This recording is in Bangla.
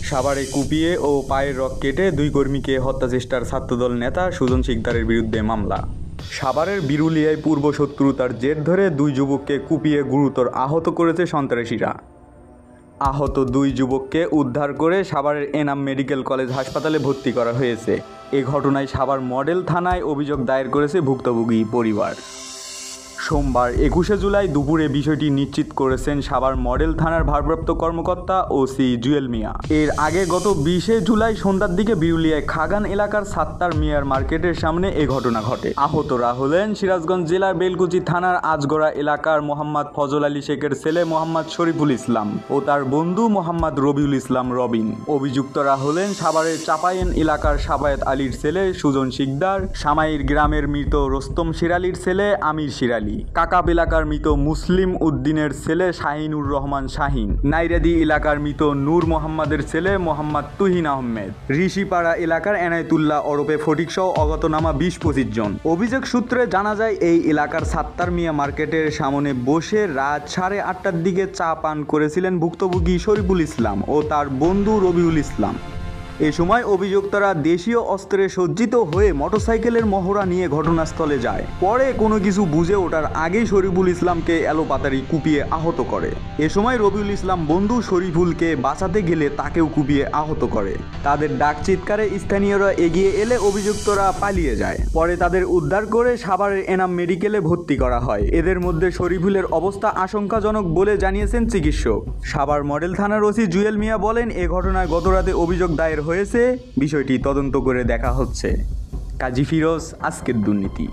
সাভারে কুপিয়ে ও পায়ের রক কেটে দুই কর্মীকে হত্যাচেষ্টার ছাত্রদল নেতা সুজন শিকদারের বিরুদ্ধে মামলা। সাভারের বিরুলিয়ায় পূর্ব শত্রুতার জের ধরে দুই যুবককে কুপিয়ে গুরুতর আহত করেছে সন্ত্রাসীরা। আহত দুই যুবককে উদ্ধার করে সাভারের এনাম মেডিকেল কলেজ হাসপাতালে ভর্তি করা হয়েছে। এ ঘটনায় সাভার মডেল থানায় অভিযোগ দায়ের করেছে ভুক্তভোগী পরিবার। সোমবার 21শে জুলাই দুপুরে বিষয়টি নিশ্চিত করেছেন সাভার মডেল থানার ভারপ্রাপ্ত কর্মকর্তা ওসি জুয়েল মিয়া। এর আগে গত 20শে জুলাই সন্ধ্যার দিকে বিরুলিয়ায় খাগান এলাকার সাত্তার মিয়ার মার্কেটের সামনে এ ঘটনা ঘটে। আহতরা হলেন সিরাজগঞ্জ জেলার বেলকুচি থানার আজগড়া এলাকার মোহাম্মদ ফজল আলী শেখের ছেলে মোহাম্মদ শরীফুল ইসলাম ও তার বন্ধু মোহাম্মদ রবিউল ইসলাম রবিন। অভিযুক্তরা হলেন সাভারের চাপায়েন এলাকার সাবায়েত আলীর ছেলে সুজন শিকদার, সামাইর গ্রামের মৃত রোস্তম শিরালির ছেলে আমির শিরালি, কাকাব এলাকার মৃত মুসলিম উদ্দিনের ছেলে শাহিনুর রহমান শাহিন, নাইরাদি এলাকার মৃত নূর মোহাম্মদের ছেলে মোহাম্মদ তুহিন আহমেদ, ঋষিপাড়া এলাকার এনায়েতুল্লাহ ওরফে ফটিক সহ অজ্ঞাতনামা 20-25 জন। অভিযোগ সূত্রে জানা যায় এই এলাকার সাত্তার মিয়া মার্কেটের সামনে বসে রাত 8:30টার দিকে চা পান করেছিলেন ভুক্তভোগী শরীফুল ইসলাম ও তার বন্ধু রবিউল ইসলাম। এ সময় অভিযুক্তরা দেশীয় অস্ত্রে সজ্জিত হয়ে মোটরসাইকেলের মহড়া নিয়ে ঘটনাস্থলে যায়। পরে কোনো কিছু বুঝে ওঠার আগেই শরীফুল ইসলামকে এলোপাতাড়ি কুপিয়ে আহত করে। এ সময় রবিউল ইসলাম বন্ধু শরীফুলকে বাঁচাতে গেলে তাকেও কুপিয়ে আহত করে। তাদের ডাক চিৎকারে স্থানীয়রা এগিয়ে এলে অভিযুক্তরা পালিয়ে যায়। পরে তাদের উদ্ধার করে সাভারের এনাম মেডিকেলে ভর্তি করা হয়। এদের মধ্যে শরীফুলের অবস্থা আশঙ্কাজনক বলে জানিয়েছেন চিকিৎসক। সাভার মডেল থানার ওসি জুয়েল মিয়া বলেন, এ ঘটনায় গতরাতে অভিযোগ দায়ের হয়েছে, বিষয়টি তদন্ত করে দেখা হচ্ছে। কাজী ফিরোজ, আজকের দুর্নীতি।